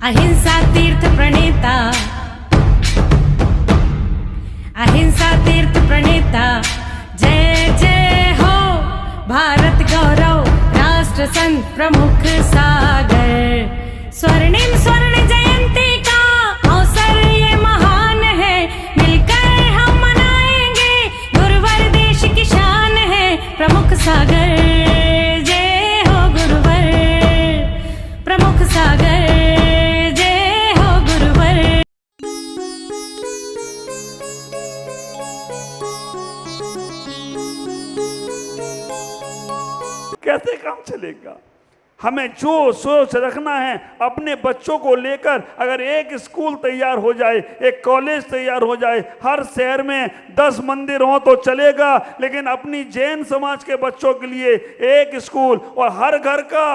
अहिंसा तीर्थ प्रणेता, अहिंसा तीर्थ प्रणेता, जय जय हो भारत गौरव राष्ट्र संत प्रमुख सागर। स्वर्णिम स्वर्ण जयंती का अवसर ये महान है, मिलकर हम मनाएंगे गुरुवर देश की शान है। प्रमुख सागर जय हो गुरुवर, प्रमुख सागर जय हो गुरुवर। कैसे काम चलेगा? हमें जो सोच रखना है अपने बच्चों को लेकर, अगर एक स्कूल तैयार हो जाए, एक कॉलेज तैयार हो जाए, हर शहर में 10 मंदिर हो तो चलेगा, लेकिन अपनी जैन समाज के बच्चों के लिए एक स्कूल और हर घर का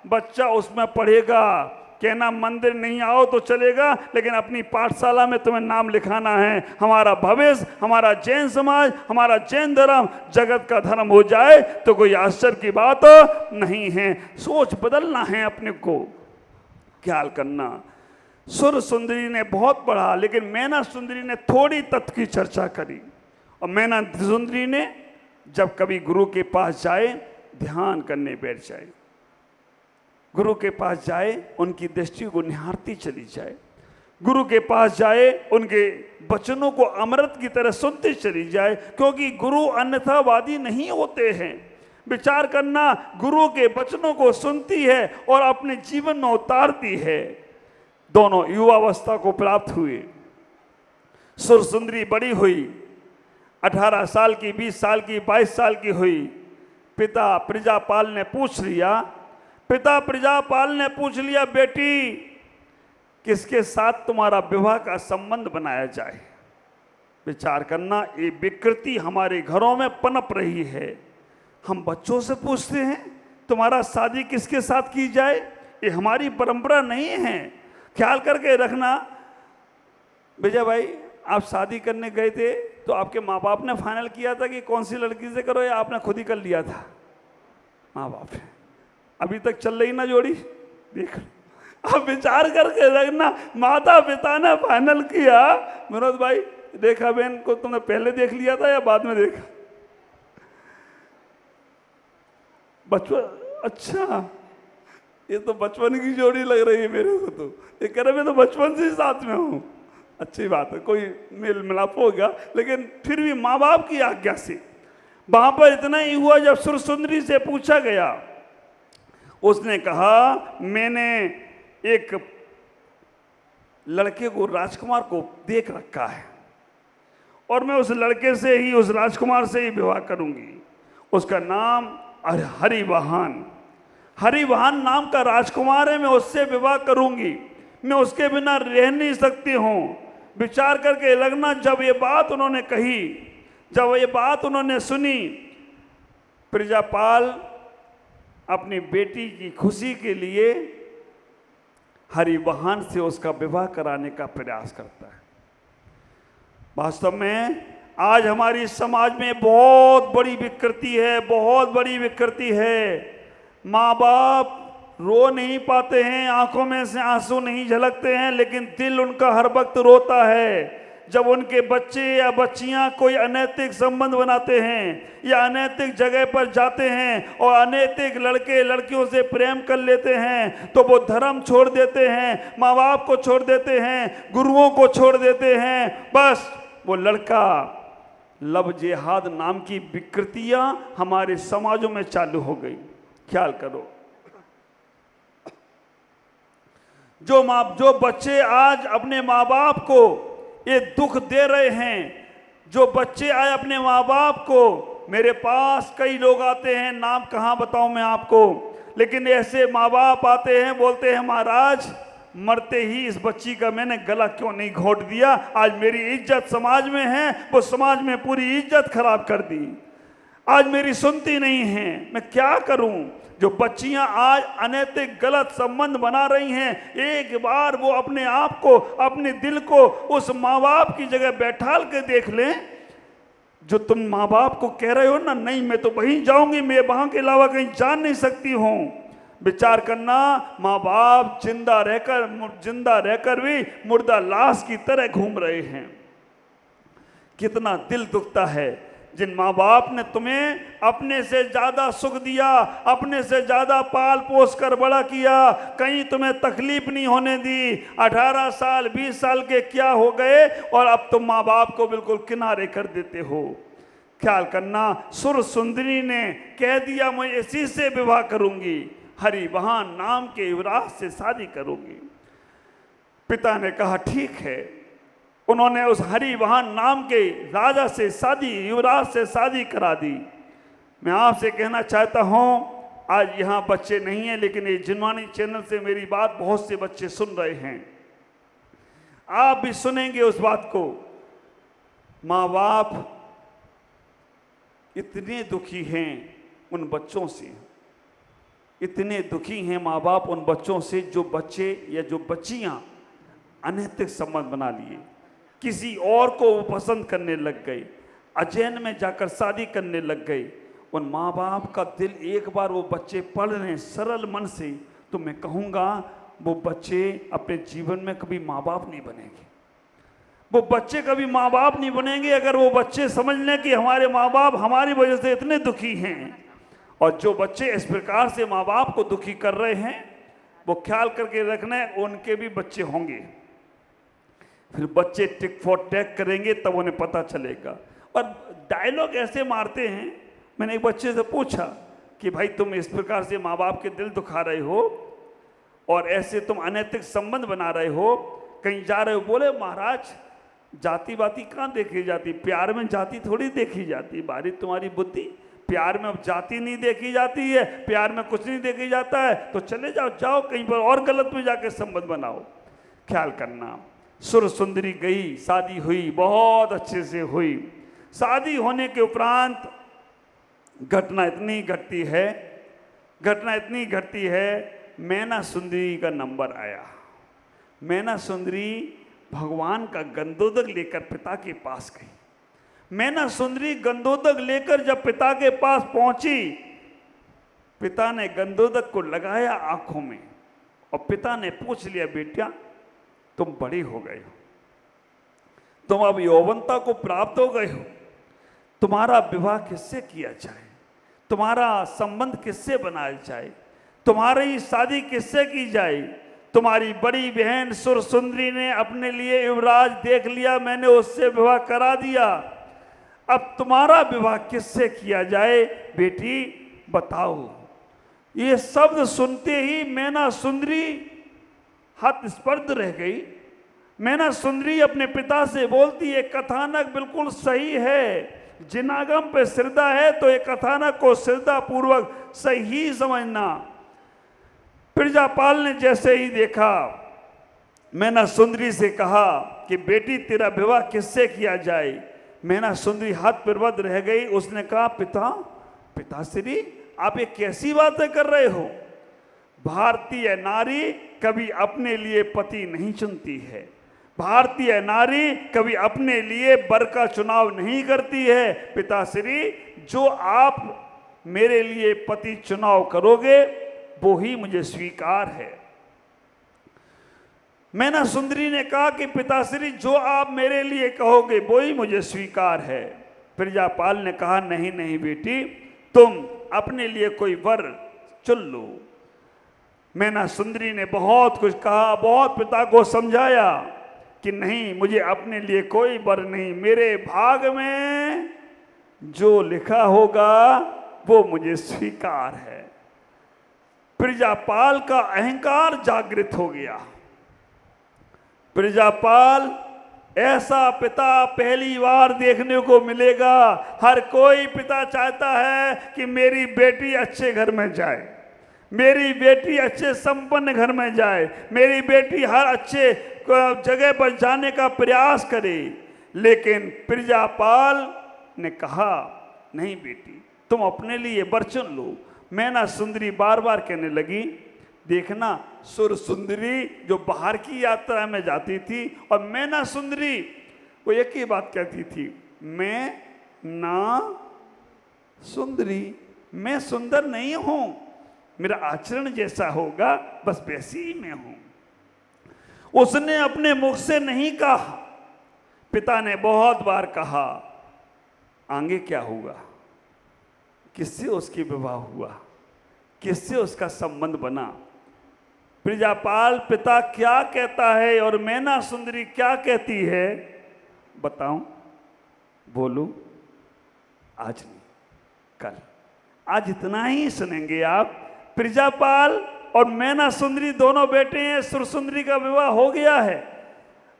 बच्चा उसमें पढ़ेगा। कहना मंदिर नहीं आओ तो चलेगा, लेकिन अपनी पाठशाला में तुम्हें नाम लिखाना है। हमारा भविष्य, हमारा जैन समाज, हमारा जैन धर्म जगत का धर्म हो जाए तो कोई आश्चर्य की बात नहीं है। सोच बदलना है, अपने को ख्याल करना। सुर सुंदरी ने बहुत पढ़ा, लेकिन मैना सुंदरी ने थोड़ी तत्व की चर्चा करी। और मैना सुंदरी ने जब कभी गुरु के पास जाए, ध्यान करने बैठ जाए, गुरु के पास जाए, उनकी दृष्टि को निहारती चली जाए, गुरु के पास जाए, उनके वचनों को अमृत की तरह सुनती चली जाए, क्योंकि गुरु अन्यथावादी नहीं होते हैं। विचार करना, गुरु के वचनों को सुनती है और अपने जीवन में उतारती है। दोनों युवावस्था को प्राप्त हुए। सुर सुंदरी बड़ी हुई, 18 साल की, 20 साल की, 22 साल की हुई। पिता प्रजापाल ने पूछ लिया, बेटी किसके साथ तुम्हारा विवाह का संबंध बनाया जाए? विचार करना, ये विकृति हमारे घरों में पनप रही है। हम बच्चों से पूछते हैं तुम्हारा शादी किसके साथ की जाए? ये हमारी परंपरा नहीं है। ख्याल करके रखना। विजय भाई, आप शादी करने गए थे तो आपके माँ बाप ने फाइनल किया था कि कौन सी लड़की से करो, या आपने खुद ही कर लिया था? माँ बाप है। अभी तक चल रही ना जोड़ी? देख, अब विचार करके रखना, माता पिता ने फाइनल किया। विनोद भाई, देखा बहन को तुमने पहले देख लिया था या बाद में देखा? बचपन, अच्छा, ये तो बचपन की जोड़ी लग रही है मेरे को। तो ये कह रहे मैं तो बचपन से साथ में हूँ। अच्छी बात है, कोई मेल मिलाप होगा, लेकिन फिर भी माँ बाप की आज्ञा से। वहां पर इतना ही हुआ, जब सुरसुंदरी से पूछा गया, उसने कहा मैंने एक लड़के को, राजकुमार को देख रखा है और मैं उस लड़के से ही, उस राजकुमार से ही विवाह करूंगी। उसका नाम हरिवाहन, हरिवाहन नाम का राजकुमार है। मैं उससे विवाह करूंगी, मैं उसके बिना रह नहीं सकती हूं। विचार करके लगना, जब ये बात उन्होंने कही, जब ये बात उन्होंने सुनी, प्रजापाल अपनी बेटी की खुशी के लिए हरिवाहन से उसका विवाह कराने का प्रयास करता है। वास्तव में आज हमारी समाज में बहुत बड़ी विकृति है, बहुत बड़ी विकृति है। माँ बाप रो नहीं पाते हैं, आंखों में से आंसू नहीं झलकते हैं, लेकिन दिल उनका हर वक्त रोता है जब उनके बच्चे या बच्चियां कोई अनैतिक संबंध बनाते हैं या अनैतिक जगह पर जाते हैं और अनैतिक लड़के लड़कियों से प्रेम कर लेते हैं, तो वो धर्म छोड़ देते हैं, माँ बाप को छोड़ देते हैं, गुरुओं को छोड़ देते हैं। बस वो लड़का, लव जिहाद नाम की विकृतियां हमारे समाजों में चालू हो गई। ख्याल करो, जो बच्चे आज अपने माँ बाप को ये दुख दे रहे हैं, जो बच्चे आए अपने माँ बाप को, मेरे पास कई लोग आते हैं, नाम कहाँ बताऊं मैं आपको, लेकिन ऐसे माँ बाप आते हैं, बोलते हैं महाराज मरते ही इस बच्ची का मैंने गला क्यों नहीं घोंट दिया, आज मेरी इज्जत समाज में है, वो समाज में पूरी इज्जत खराब कर दी, आज मेरी सुनती नहीं है, मैं क्या करूं। जो बच्चियां आज अनैतिक गलत संबंध बना रही हैं, एक बार वो अपने आप को, अपने दिल को उस माँ बाप की जगह बैठाल के देख लें। जो तुम माँ बाप को कह रहे हो ना, नहीं मैं तो वहीं जाऊंगी, मैं वहां के अलावा कहीं जा नहीं सकती हूं, विचार करना, माँ बाप जिंदा रहकर भी मुर्दा लाश की तरह घूम रहे हैं। कितना दिल दुखता है जिन माँ बाप ने तुम्हें अपने से ज्यादा सुख दिया, अपने से ज्यादा पाल पोस कर बड़ा किया, कहीं तुम्हें तकलीफ नहीं होने दी। 18 साल 20 साल के क्या हो गए और अब तुम माँ बाप को बिल्कुल किनारे कर देते हो। ख्याल करना, सुर सुंदरी ने कह दिया मैं इसी से विवाह करूंगी, हरिवाहन नाम के युवराज से शादी करूंगी। पिता ने कहा ठीक है। उन्होंने उस हरिवाहन नाम के राजा से शादी, युवराज से शादी करा दी। मैं आपसे कहना चाहता हूं, आज यहाँ बच्चे नहीं हैं, लेकिन ये जिनवानी चैनल से मेरी बात बहुत से बच्चे सुन रहे हैं, आप भी सुनेंगे उस बात को। माँ बाप इतने दुखी हैं उन बच्चों से, इतने दुखी हैं माँ बाप उन बच्चों से जो बच्चे या जो बच्चियां अनैतिक संबंध बना लिए, किसी और को वो पसंद करने लग गई, अजैन में जाकर शादी करने लग गई। उन माँ बाप का दिल, एक बार वो बच्चे पढ़ रहे हैं सरल मन से, तो मैं कहूँगा वो बच्चे अपने जीवन में कभी माँ बाप नहीं बनेंगे। वो बच्चे कभी माँ बाप नहीं बनेंगे अगर वो बच्चे समझ लें कि हमारे माँ बाप हमारी वजह से इतने दुखी हैं। और जो बच्चे इस प्रकार से माँ बाप को दुखी कर रहे हैं, वो ख्याल करके रखना उनके भी बच्चे होंगे। फिर बच्चे टिक फॉर टैक करेंगे, तब उन्हें पता चलेगा। और डायलॉग ऐसे मारते हैं, मैंने एक बच्चे से पूछा कि भाई तुम इस प्रकार से माँ बाप के दिल दुखा रहे हो और ऐसे तुम अनैतिक संबंध बना रहे हो, कहीं जा रहे हो। बोले महाराज जाति बाती कहाँ देखी जाती, प्यार में जाति थोड़ी देखी जाती। बारी तुम्हारी बुद्धि, प्यार में अब जाति नहीं देखी जाती है, प्यार में कुछ नहीं देखी जाता है। तो चले जाओ कहीं पर और गलत में जाकर संबंध बनाओ। ख्याल करना, सुर सुंदरी गई, शादी हुई, बहुत अच्छे से हुई। शादी होने के उपरांत घटना इतनी घटती है, मैना सुंदरी का नंबर आया। मैना सुंदरी भगवान का गंधोदक लेकर पिता के पास गई। मैना सुंदरी गंधोदक लेकर जब पिता के पास पहुंची, पिता ने गंधोदक को लगाया आंखों में और पिता ने पूछ लिया, बेटा तुम बड़े हो गए हो, तुम अब यौवनता को प्राप्त हो गए हो, तुम्हारा विवाह किससे किया जाए, तुम्हारा संबंध किससे बनाया जाए, तुम्हारी शादी किससे की जाए। तुम्हारी बड़ी बहन सुर सुंदरी ने अपने लिए युवराज देख लिया, मैंने उससे विवाह करा दिया, अब तुम्हारा विवाह किससे किया जाए, बेटी बताओ। ये शब्द सुनते ही मैना सुंदरी हतस्पर्ध रह गई। मैना सुंदरी अपने पिता से बोलती, ये कथानक बिल्कुल सही है, जिनागम पे श्रद्धा है तो ये कथानक को श्रद्धा पूर्वक सही समझना। प्रजापाल ने जैसे ही देखा, मैना सुंदरी से कहा कि बेटी तेरा विवाह किससे किया जाए। मैना सुंदरी हाथ प्रबद्ध रह गई। उसने कहा, पिताश्री आप ये कैसी बातें कर रहे हो। भारतीय नारी कभी अपने लिए पति नहीं चुनती है, भारतीय नारी कभी अपने लिए वर का चुनाव नहीं करती है। पिताश्री जो आप मेरे लिए पति चुनाव करोगे वो ही मुझे स्वीकार है। मैना सुंदरी ने कहा कि पिताश्री जो आप मेरे लिए कहोगे वो ही मुझे स्वीकार है। प्रजापाल ने कहा, नहीं नहीं बेटी, तुम अपने लिए कोई वर चुन लो। मैना सुंदरी ने बहुत कुछ कहा, बहुत पिता को समझाया कि नहीं, मुझे अपने लिए कोई वर नहीं, मेरे भाग में जो लिखा होगा वो मुझे स्वीकार है। प्रजापाल का अहंकार जागृत हो गया। प्रजापाल ऐसा पिता पहली बार देखने को मिलेगा। हर कोई पिता चाहता है कि मेरी बेटी अच्छे घर में जाए, मेरी बेटी अच्छे संपन्न घर में जाए, मेरी बेटी हर अच्छे जगह पर जाने का प्रयास करे। लेकिन प्रजापाल ने कहा, नहीं बेटी, तुम अपने लिए वर चुन लो। मैना सुंदरी बार बार कहने लगी, देखना सुर सुंदरी जो बाहर की यात्रा में जाती थी और मैना सुंदरी वो एक ही बात कहती थी, मैं ना सुंदरी, मैं सुंदर नहीं हूं, मेरा आचरण जैसा होगा बस वैसे ही मैं हूं। उसने अपने मुख से नहीं कहा, पिता ने बहुत बार कहा। आगे क्या हुआ, किससे उसकी विवाह हुआ, किससे उसका संबंध बना, प्रजापाल पिता क्या कहता है और मैना सुंदरी क्या कहती है, बताऊं, बोलूं? आज नहीं, कल। आज इतना ही सुनेंगे आप। प्रजापाल और मैना सुंदरी दोनों बेटे हैं। सुरसुंदरी का विवाह हो गया है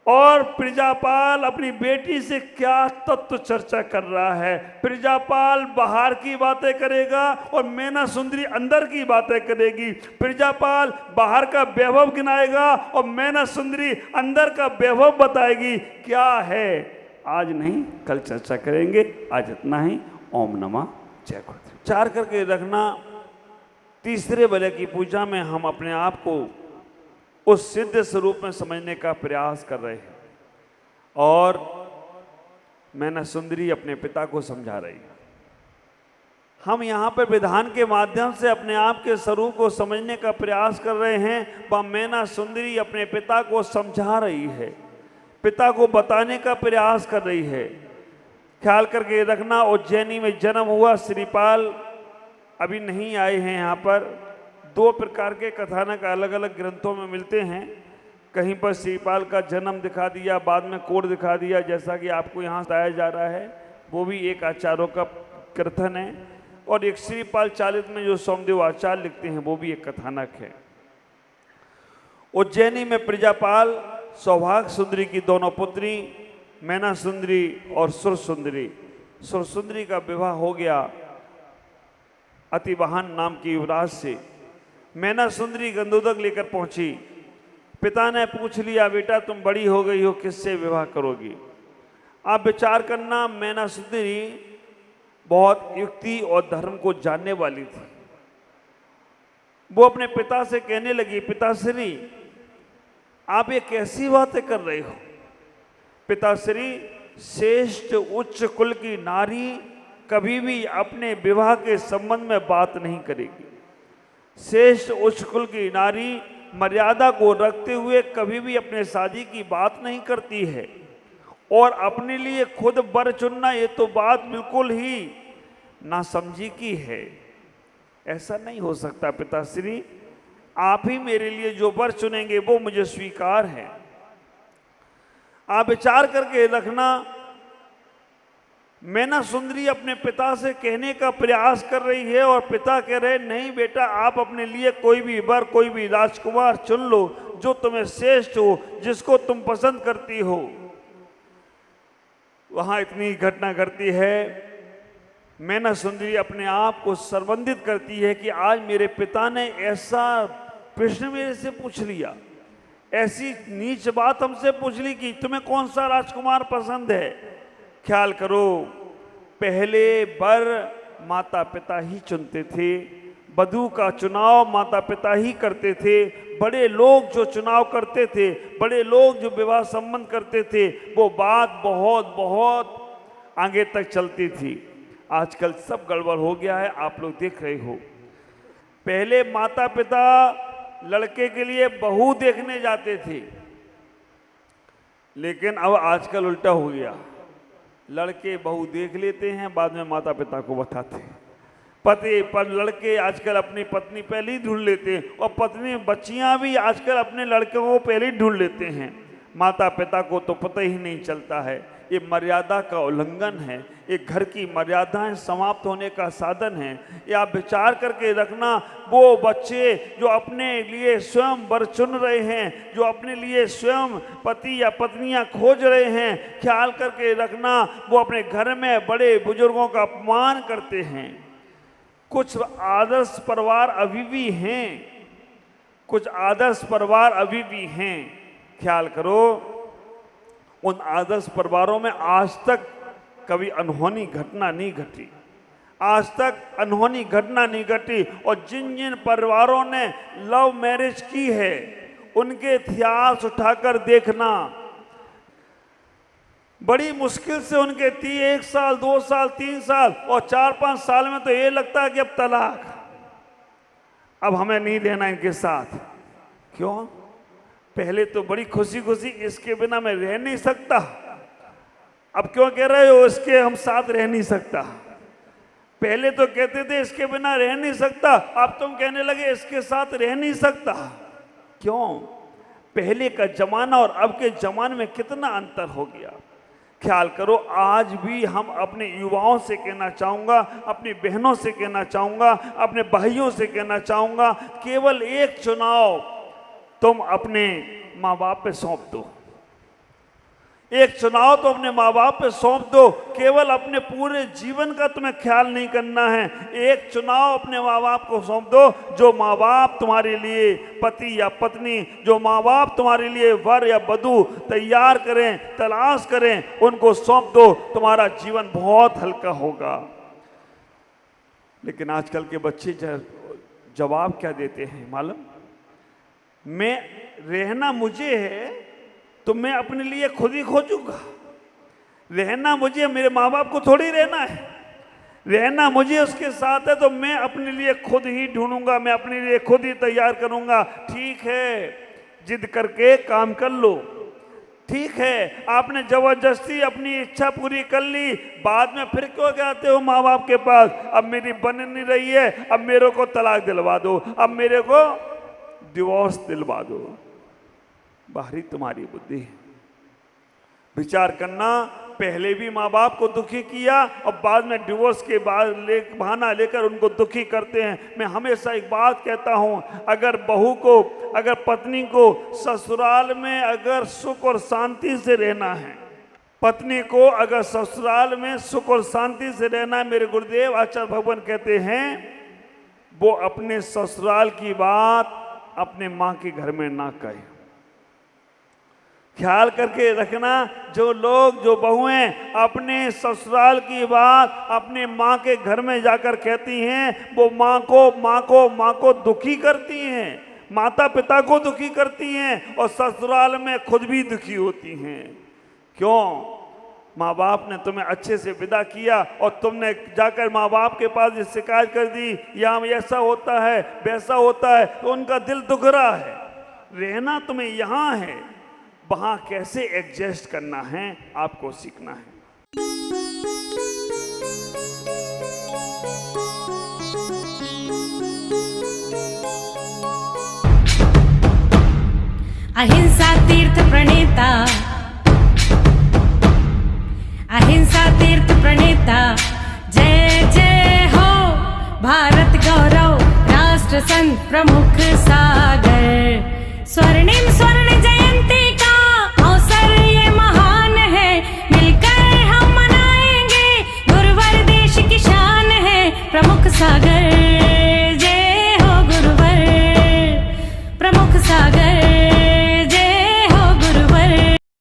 और प्रजापाल अपनी बेटी से क्या तत्व चर्चा कर रहा है। प्रजापाल बाहर की बातें करेगा और मैना सुंदरी अंदर की बातें करेगी। प्रजापाल बाहर का वैभव गिनाएगा और मैना सुंदरी अंदर का वैभव बताएगी। क्या है आज नहीं, कल चर्चा करेंगे। आज इतना ही। ओम नमः जय गुरुदेव। विचार करके रखना, तीसरे बले की पूजा में हम अपने आप को उस सिद्ध स्वरूप में समझने का प्रयास कर रहे हैं और मैना सुंदरी अपने पिता को समझा रही है। हम यहाँ पर विधान के माध्यम से अपने आप के स्वरूप को समझने का प्रयास कर रहे हैं। वह मैना सुंदरी अपने पिता को समझा रही है, पिता को बताने का प्रयास कर रही है। ख्याल करके रखना, उज्जैनी में जन्म हुआ श्रीपाल अभी नहीं आए हैं यहाँ पर। दो प्रकार के कथानक अलग अलग ग्रंथों में मिलते हैं। कहीं पर श्रीपाल का जन्म दिखा दिया, बाद में कोड दिखा दिया, जैसा कि आपको यहाँ बताया जा रहा है। वो भी एक आचार्यों का कथन है। और एक श्रीपाल चालित में जो सोमदेव आचार्य लिखते हैं वो भी एक कथानक है। उज्जैनी में प्रजापाल सौभाग्य सुंदरी की दोनों पुत्री मैना सुंदरी और सुरसुंदरी, सुरसुंदरी का विवाह हो गया अतिवाहन नाम की युवराज से। मैना सुंदरी गंधोदक लेकर पहुंची। पिता ने पूछ लिया, बेटा तुम बड़ी हो गई हो, किससे विवाह करोगी? आप विचार करना, मैना सुंदरी बहुत युक्ति और धर्म को जानने वाली थी। वो अपने पिता से कहने लगी, पिताश्री आप ये कैसी बातें कर रहे हो? पिताश्री, श्रेष्ठ उच्च कुल की नारी कभी भी अपने विवाह के संबंध में बात नहीं करेगी। श्रेष्ठ उच्च कुल की नारी मर्यादा को रखते हुए कभी भी अपने शादी की बात नहीं करती है। और अपने लिए खुद वर चुनना, ये तो बात बिल्कुल ही नासमझी की है। ऐसा नहीं हो सकता पिताश्री, आप ही मेरे लिए जो वर चुनेंगे वो मुझे स्वीकार है। आप विचार करके रखना, मैना सुंदरी अपने पिता से कहने का प्रयास कर रही है और पिता कह रहे, नहीं बेटा, आप अपने लिए कोई भी वर, कोई भी राजकुमार चुन लो जो तुम्हें श्रेष्ठ हो, जिसको तुम पसंद करती हो। वहां इतनी घटना घटती है, मैना सुंदरी अपने आप को संबंधित करती है कि आज मेरे पिता ने ऐसा प्रश्न मेरे से पूछ लिया, ऐसी नीच बात हमसे पूछ ली कि तुम्हें कौन सा राजकुमार पसंद है। ख्याल करो, पहले वर माता पिता ही चुनते थे, वधू का चुनाव माता पिता ही करते थे। बड़े लोग जो चुनाव करते थे, बड़े लोग जो विवाह संबंध करते थे, वो बात बहुत बहुत आगे तक चलती थी। आजकल सब गड़बड़ हो गया है, आप लोग देख रहे हो। पहले माता पिता लड़के के लिए बहू देखने जाते थे, लेकिन अब आजकल उल्टा हो गया। लड़के बहू देख लेते हैं, बाद में माता पिता को बताते हैं। पति पर लड़के आजकल अपनी पत्नी पहले ही ढूंढ लेते हैं और पत्नी बच्चियां भी आजकल अपने लड़कों को पहले ही ढूंढ लेते हैं। माता पिता को तो पता ही नहीं चलता है। ये मर्यादा का उल्लंघन है, ये घर की मर्यादाएं समाप्त होने का साधन है। ये आप विचार करके रखना, वो बच्चे जो अपने लिए स्वयं वर चुन रहे हैं, जो अपने लिए स्वयं पति या पत्नियां खोज रहे हैं, ख्याल करके रखना वो अपने घर में बड़े बुजुर्गों का अपमान करते हैं। कुछ आदर्श परिवार अभी भी हैं, कुछ आदर्श परिवार अभी भी हैं। ख्याल करो, उन आदर्श परिवारों में आज तक कभी अनहोनी घटना नहीं घटी, आज तक अनहोनी घटना नहीं घटी। और जिन जिन परिवारों ने लव मैरिज की है, उनके इतिहास उठाकर देखना, बड़ी मुश्किल से उनके 1 साल 2 साल 3 साल और 4-5 साल में तो ये लगता है कि अब तलाक। अब हमें नहीं रहना इनके साथ। क्यों? पहले तो बड़ी खुशी खुशी इसके बिना मैं रह नहीं सकता, अब क्यों कह रहे हो इसके हम साथ रह नहीं सकता? पहले तो कहते थे इसके बिना रह नहीं सकता, अब तुम कहने लगे इसके साथ रह नहीं सकता। क्यों? पहले का जमाना और अब के जमाने में कितना अंतर हो गया। ख्याल करो, आज भी हम अपने युवाओं से कहना चाहूँगा, अपनी बहनों से कहना चाहूँगा, अपने भाइयों से कहना चाहूँगा, केवल एक चुनाव तुम अपने माँ बाप पे सौंप दो। एक चुनाव तो अपने माँ बाप पे सौंप दो। केवल अपने पूरे जीवन का तुम्हें ख्याल नहीं करना है, एक चुनाव अपने माँ बाप को सौंप दो। जो माँ बाप तुम्हारे लिए पति या पत्नी, जो माँ बाप तुम्हारे लिए वर या वधू तैयार करें, तलाश करें, उनको सौंप दो। तुम्हारा जीवन बहुत हल्का होगा। लेकिन आजकल के बच्चे जवाब क्या देते हैं मालूम? मैं रहना मुझे है तो मैं अपने लिए खुद ही खोजूंगा। रहना मुझे, मेरे माँ बाप को थोड़ी रहना है। रहना मुझे उसके साथ है तो मैं अपने लिए खुद ही ढूंढूंगा, मैं अपने लिए खुद ही तैयार करूंगा। ठीक है, जिद करके काम कर लो। ठीक है, आपने जबरदस्ती अपनी इच्छा पूरी कर ली, बाद में फिर क्यों जाते हो माँ बाप के पास? अब मेरी बन नहीं रही है, अब मेरे को तलाक दिलवा दो, अब मेरे को डिवोर्स दिलवा दो। बाहरी तुम्हारी बुद्धि है। विचार करना, पहले भी माँ बाप को दुखी किया और बाद में डिवोर्स के बाद बहाना लेकर उनको दुखी करते हैं। मैं हमेशा एक बात कहता हूँ, अगर बहू को, अगर पत्नी को ससुराल में अगर सुख और शांति से रहना है, पत्नी को अगर ससुराल में सुख और शांति से रहना है, मेरे गुरुदेव आचार्य भगवान कहते हैं, वो अपने ससुराल की बात अपने माँ के घर में ना कहे। ख्याल करके रखना, जो लोग, जो बहुएं अपने ससुराल की बात अपने माँ के घर में जाकर कहती हैं, वो माँ को दुखी करती हैं, माता पिता को दुखी करती हैं और ससुराल में खुद भी दुखी होती हैं। क्यों? माँ बाप ने तुम्हें अच्छे से विदा किया और तुमने जाकर माँ बाप के पास ये शिकायत कर दी, यहाँ ऐसा होता है, वैसा होता है, तो उनका दिल दुख रहा है। रहना तुम्हें यहाँ है, वहाँ कैसे एडजस्ट करना है आपको सीखना है। अहिंसा तीर्थ प्रणेता, अहिंसा तीर्थ प्रणेता, जय जय हो भारत गौरव, राष्ट्र संत प्रमुख सागर। स्वर्णिम स्वर्ण जयंती का अवसर ये महान है, मिलकर हम मनाएंगे, गुरुवर देश की शान है प्रमुख सागर।